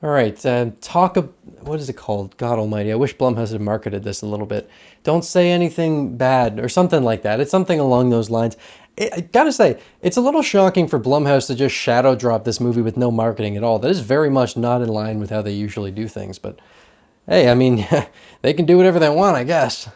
All right, what is it called? God almighty, I wish Blumhouse had marketed this a little bit. Don't say anything bad or something like that. It's something along those lines. I gotta say, it's a little shocking for Blumhouse to just shadow drop this movie with no marketing at all. That is very much not in line with how they usually do things, but hey, I mean, they can do whatever they want, I guess.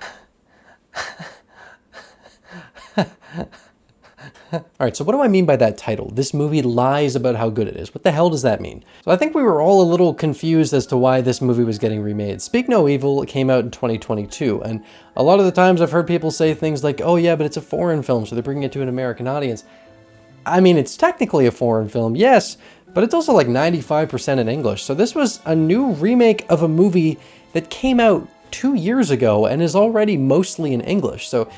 All right, so what do I mean by that title? This movie lies about how good it is. What the hell does that mean? So I think we were all a little confused as to why this movie was getting remade. Speak No Evil came out in 2022, and a lot of the times I've heard people say things like, oh yeah, but it's a foreign film, so they're bringing it to an American audience. I mean, it's technically a foreign film, yes, but it's also like 95% in English. So this was a new remake of a movie that came out 2 years ago and is already mostly in English. So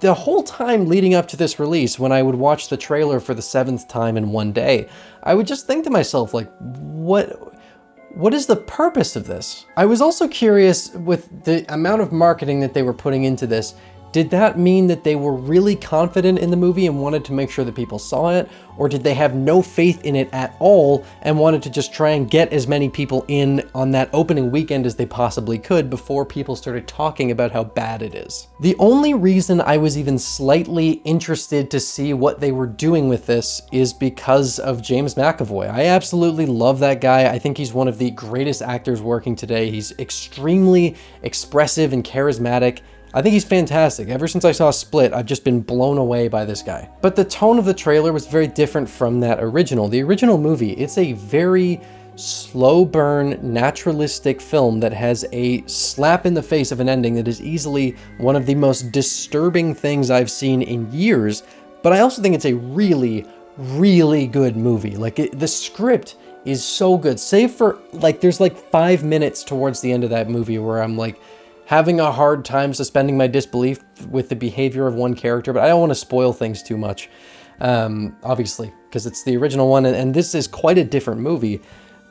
the whole time leading up to this release, when I would watch the trailer for the 7th time in one day, I would just think to myself, like, what is the purpose of this? I was also curious with the amount of marketing that they were putting into this. Did that mean that they were really confident in the movie and wanted to make sure that people saw it? Or did they have no faith in it at all and wanted to just try and get as many people in on that opening weekend as they possibly could before people started talking about how bad it is? The only reason I was even slightly interested to see what they were doing with this is because of James McAvoy. I absolutely love that guy. I think he's one of the greatest actors working today. He's extremely expressive and charismatic. I think he's fantastic. Ever since I saw Split, I've just been blown away by this guy. But the tone of the trailer was very different from that original. The original movie, it's a very slow burn, naturalistic film that has a slap in the face of an ending that is easily one of the most disturbing things I've seen in years. But I also think it's a really, really good movie. Like, the script is so good. Save for, like, there's like 5 minutes towards the end of that movie where I'm like, having a hard time suspending my disbelief with the behavior of one character, but I don't want to spoil things too much, obviously, because it's the original one, and this is quite a different movie.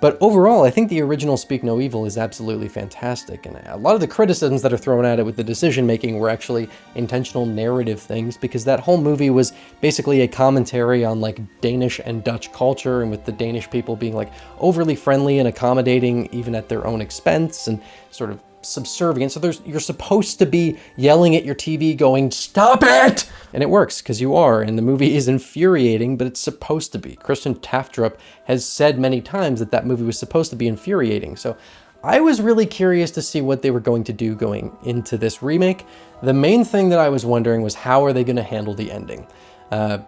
But overall, I think the original Speak No Evil is absolutely fantastic, and a lot of the criticisms that are thrown at it with the decision-making were actually intentional narrative things, because that whole movie was basically a commentary on, like, Danish and Dutch culture, and with the Danish people being, like, overly friendly and accommodating even at their own expense, and sort of subservient. So you're supposed to be yelling at your TV going, "Stop it!" And it works, because you are, and the movie is infuriating, but it's supposed to be. Christian Taftrup has said many times that that movie was supposed to be infuriating. So I was really curious to see what they were going to do going into this remake. The main thing that I was wondering was, how are they going to handle the ending?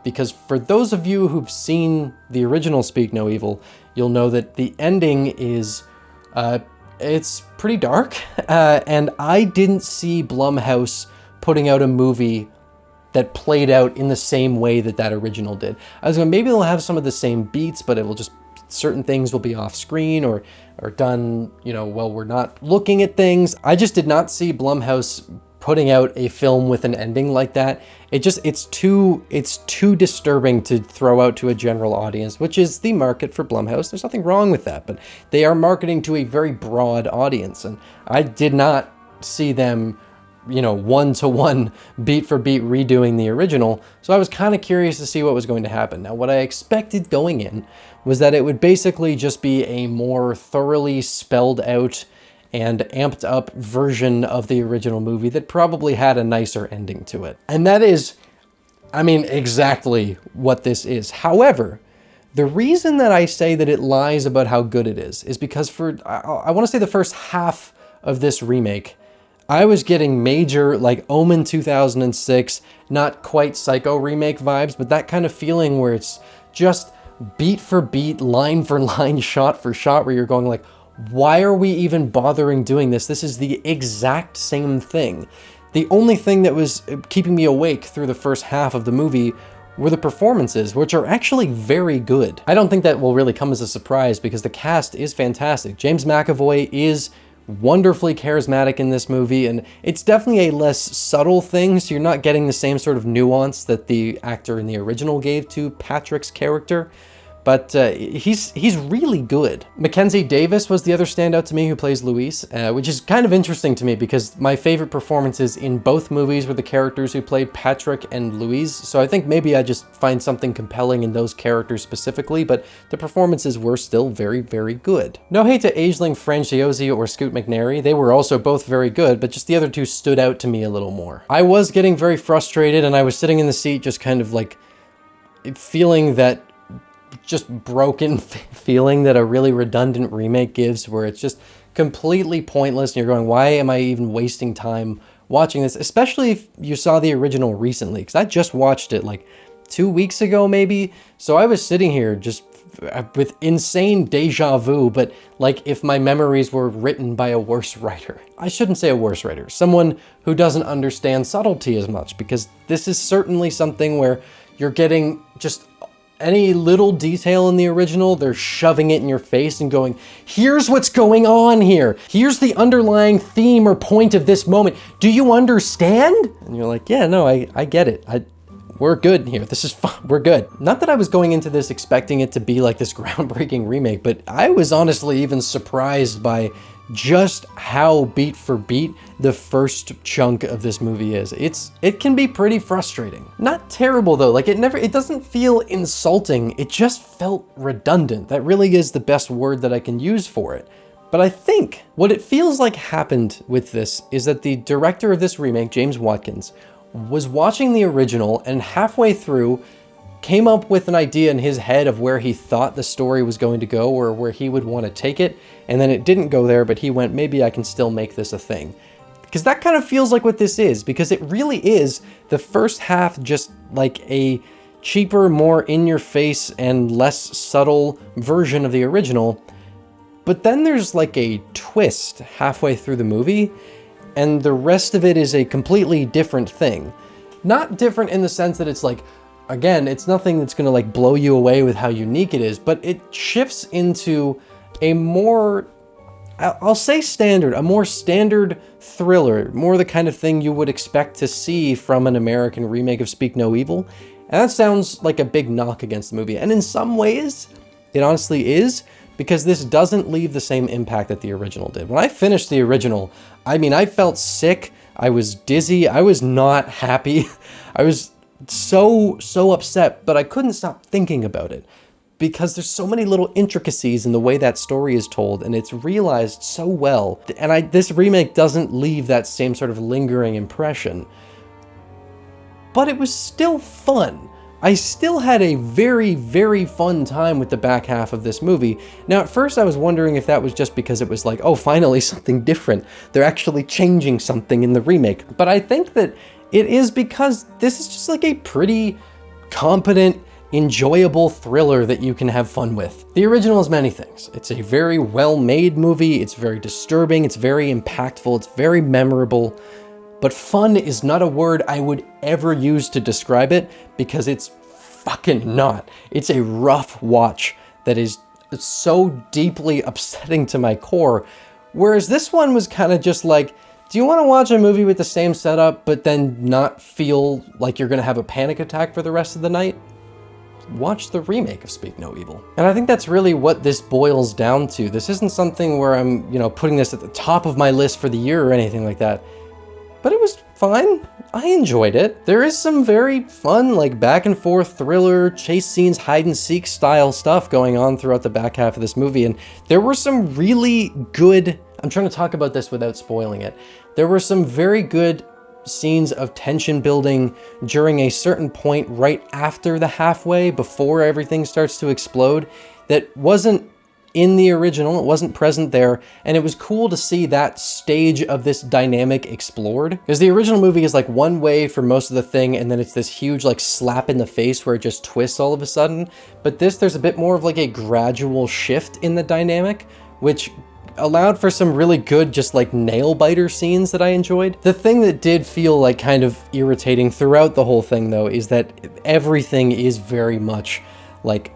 Because for those of you who've seen the original Speak No Evil, you'll know that the ending is it's pretty dark, and I didn't see Blumhouse putting out a movie that played out in the same way that that original did. I was going, maybe they'll have some of the same beats, but it will just, certain things will be off screen or done, you know, while we're not looking at things. I just did not see Blumhouse putting out a film with an ending like that. It's too disturbing to throw out to a general audience, which is the market for Blumhouse. There's nothing wrong with that, but they are marketing to a very broad audience, and I did not see them, you know, one-to-one, beat-for-beat redoing the original, so I was kind of curious to see what was going to happen. Now, what I expected going in was that it would basically just be a more thoroughly spelled out and amped up version of the original movie that probably had a nicer ending to it. And that is, I mean, exactly what this is. However, the reason that I say that it lies about how good it is because I want to say the first half of this remake, I was getting major, like, Omen 2006, not quite Psycho remake vibes, but that kind of feeling where it's just beat for beat, line for line, shot for shot, where you're going like, why are we even bothering doing this? This is the exact same thing. The only thing that was keeping me awake through the first half of the movie were the performances, which are actually very good. I don't think that will really come as a surprise because the cast is fantastic. James McAvoy is wonderfully charismatic in this movie, and it's definitely a less subtle thing, so you're not getting the same sort of nuance that the actor in the original gave to Patrick's character. but he's really good. Mackenzie Davis was the other standout to me who plays Louise, which is kind of interesting to me because my favorite performances in both movies were the characters who played Patrick and Louise, so I think maybe I just find something compelling in those characters specifically, but the performances were still very, very good. No hate to Aisling Franciosi or Scoot McNairy, they were also both very good, but just the other two stood out to me a little more. I was getting very frustrated and I was sitting in the seat just kind of like feeling that just broken feeling that a really redundant remake gives, where it's just completely pointless and you're going, why am I even wasting time watching this? Especially if you saw the original recently, because I just watched it like 2 weeks ago maybe. So I was sitting here just with insane deja vu, but like if my memories were written by a worse writer. I shouldn't say a worse writer, someone who doesn't understand subtlety as much, because this is certainly something where you're getting just any little detail in the original, they're shoving it in your face and going, here's what's going on here. Here's the underlying theme or point of this moment. Do you understand? And you're like, yeah, no, I get it. We're good here. This is fun. We're good. Not that I was going into this expecting it to be like this groundbreaking remake, but I was honestly even surprised by just how beat for beat the first chunk of this movie is. It can be pretty frustrating. Not terrible though, like it doesn't feel insulting, it just felt redundant. That really is the best word that I can use for it. But I think what it feels like happened with this is that the director of this remake, James Watkins, was watching the original and halfway through came up with an idea in his head of where he thought the story was going to go or where he would want to take it, and then it didn't go there, but he went, maybe I can still make this a thing. Because that kind of feels like what this is, because it really is the first half just like a cheaper, more in-your-face and less subtle version of the original, but then there's like a twist halfway through the movie, and the rest of it is a completely different thing. Not different in the sense that it's like, again, it's nothing that's gonna like blow you away with how unique it is, but it shifts into a more, I'll say standard, a more standard thriller, more the kind of thing you would expect to see from an American remake of Speak No Evil. And that sounds like a big knock against the movie. And in some ways, it honestly is, because this doesn't leave the same impact that the original did. When I finished the original, I mean, I felt sick, I was dizzy, I was not happy. I was so upset, but I couldn't stop thinking about it because there's so many little intricacies in the way that story is told, and it's realized so well. And this remake doesn't leave that same sort of lingering impression, but it was still fun. I still had a very, very fun time with the back half of this movie. Now, at first I was wondering if that was just because it was like, oh, finally something different. They're actually changing something in the remake. But I think that it is because this is just like a pretty competent, enjoyable thriller that you can have fun with. The original is many things. It's a very well-made movie, it's very disturbing, it's very impactful, it's very memorable, but fun is not a word I would ever use to describe it because it's fucking not. It's a rough watch that is so deeply upsetting to my core, whereas this one was kind of just like, do you want to watch a movie with the same setup, but then not feel like you're going to have a panic attack for the rest of the night? Watch the remake of Speak No Evil. And I think that's really what this boils down to. This isn't something where I'm, putting this at the top of my list for the year or anything like that. But it was fine. I enjoyed it. There is some very fun, like back and forth thriller, chase scenes, hide and seek style stuff going on throughout the back half of this movie. And there were some really good, I'm trying to talk about this without spoiling it. There were some very good scenes of tension building during a certain point right after the halfway, before everything starts to explode, that wasn't in the original, it wasn't present there, and it was cool to see that stage of this dynamic explored. Because the original movie is like one way for most of the thing, and then it's this huge like slap in the face where it just twists all of a sudden. But there's a bit more of like a gradual shift in the dynamic, which allowed for some really good just like nail biter scenes that I enjoyed. The thing that did feel like kind of irritating throughout the whole thing though is that everything is very much like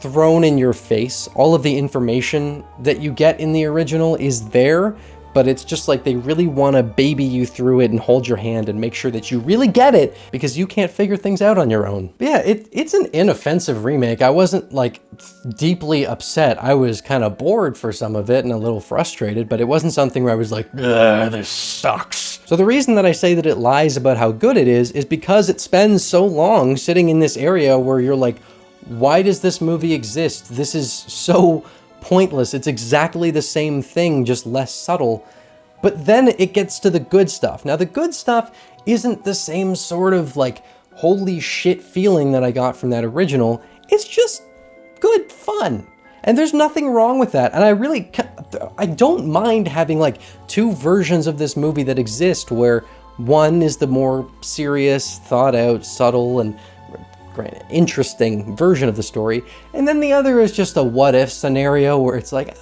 thrown in your face. All of the information that you get in the original is there, but it's just like they really want to baby you through it and hold your hand and make sure that you really get it because you can't figure things out on your own. But yeah, it's an inoffensive remake. I wasn't like deeply upset. I was kind of bored for some of it and a little frustrated, but it wasn't something where I was like, ugh, this sucks. So the reason that I say that it lies about how good it is because it spends so long sitting in this area where you're like, why does this movie exist? This is so pointless. It's exactly the same thing, just less subtle. But then it gets to the good stuff. Now, the good stuff isn't the same sort of like, holy shit feeling that I got from that original. It's just good fun. And there's nothing wrong with that. And I don't mind having like two versions of this movie that exist where one is the more serious, thought out, subtle, and interesting version of the story, and then the other is just a what-if scenario where it's like,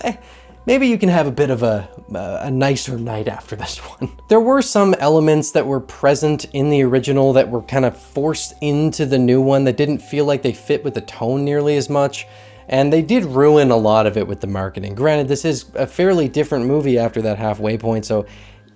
maybe you can have a bit of a nicer night after this one. There were some elements that were present in the original that were kind of forced into the new one that didn't feel like they fit with the tone nearly as much, and they did ruin a lot of it with the marketing. Granted, this is a fairly different movie after that halfway point, so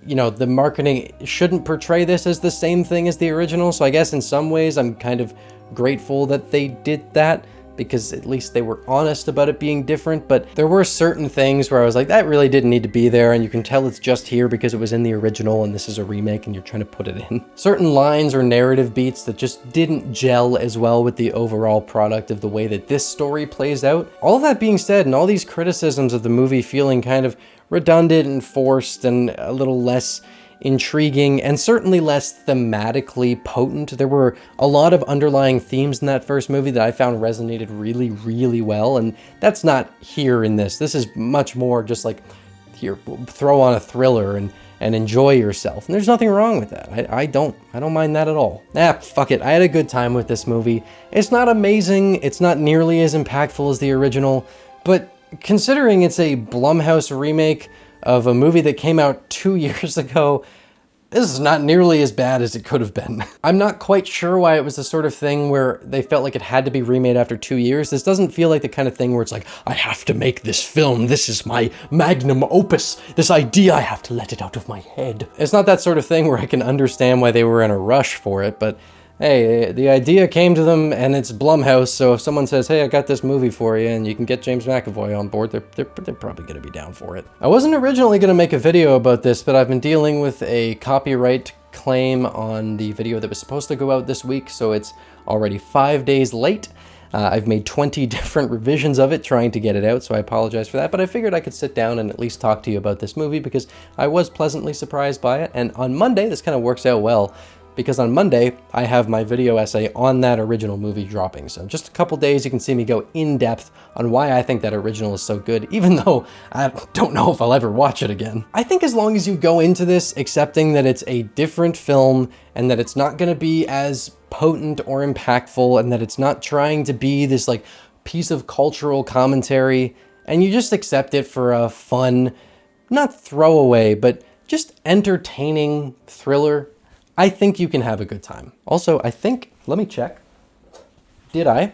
you know, the marketing shouldn't portray this as the same thing as the original, so I guess in some ways I'm kind of grateful that they did that, because at least they were honest about it being different. But there were certain things where I was like, that really didn't need to be there, and you can tell it's just here because it was in the original and this is a remake and you're trying to put it in. Certain lines or narrative beats that just didn't gel as well with the overall product of the way that this story plays out. All of that being said, and all these criticisms of the movie feeling kind of redundant and forced and a little less intriguing and certainly less thematically potent. There were a lot of underlying themes in that first movie that I found resonated really, really well, and that's not here in this. This is much more just like, here, throw on a thriller and enjoy yourself. And there's nothing wrong with that. I don't mind that at all. Fuck it. I had a good time with this movie. It's not amazing. It's not nearly as impactful as the original, but considering it's a Blumhouse remake of a movie that came out 2 years ago, this is not nearly as bad as it could have been. I'm not quite sure why it was the sort of thing where they felt like it had to be remade after 2 years. This doesn't feel like the kind of thing where it's like, I have to make this film. This is my magnum opus. This idea, I have to let it out of my head. It's not that sort of thing where I can understand why they were in a rush for it, but hey, the idea came to them and it's Blumhouse, so if someone says, hey, I got this movie for you and you can get James McAvoy on board, they're probably gonna be down for it. I wasn't originally gonna make a video about this, but I've been dealing with a copyright claim on the video that was supposed to go out this week, so it's already 5 days late. I've made 20 different revisions of it trying to get it out, so I apologize for that, but I figured I could sit down and at least talk to you about this movie because I was pleasantly surprised by it, and on Monday, this kind of works out well, because on Monday, I have my video essay on that original movie dropping. So in just a couple days, you can see me go in depth on why I think that original is so good, even though I don't know if I'll ever watch it again. I think as long as you go into this accepting that it's a different film and that it's not gonna be as potent or impactful and that it's not trying to be this like piece of cultural commentary, and you just accept it for a fun, not throwaway, but just entertaining thriller, I think you can have a good time. Also, I think, let me check. Did I?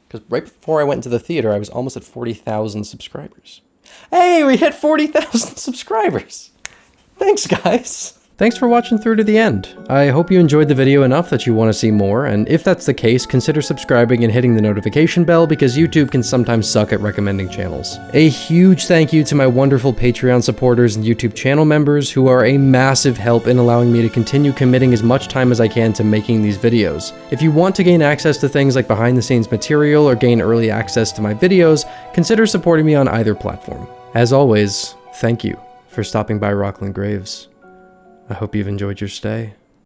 Because right before I went into the theater, I was almost at 40,000 subscribers. Hey, we hit 40,000 subscribers. Thanks, guys. Thanks for watching through to the end. I hope you enjoyed the video enough that you want to see more, and if that's the case, consider subscribing and hitting the notification bell because YouTube can sometimes suck at recommending channels. A huge thank you to my wonderful Patreon supporters and YouTube channel members who are a massive help in allowing me to continue committing as much time as I can to making these videos. If you want to gain access to things like behind the scenes material or gain early access to my videos, consider supporting me on either platform. As always, thank you for stopping by Rocklin Graves. I hope you've enjoyed your stay.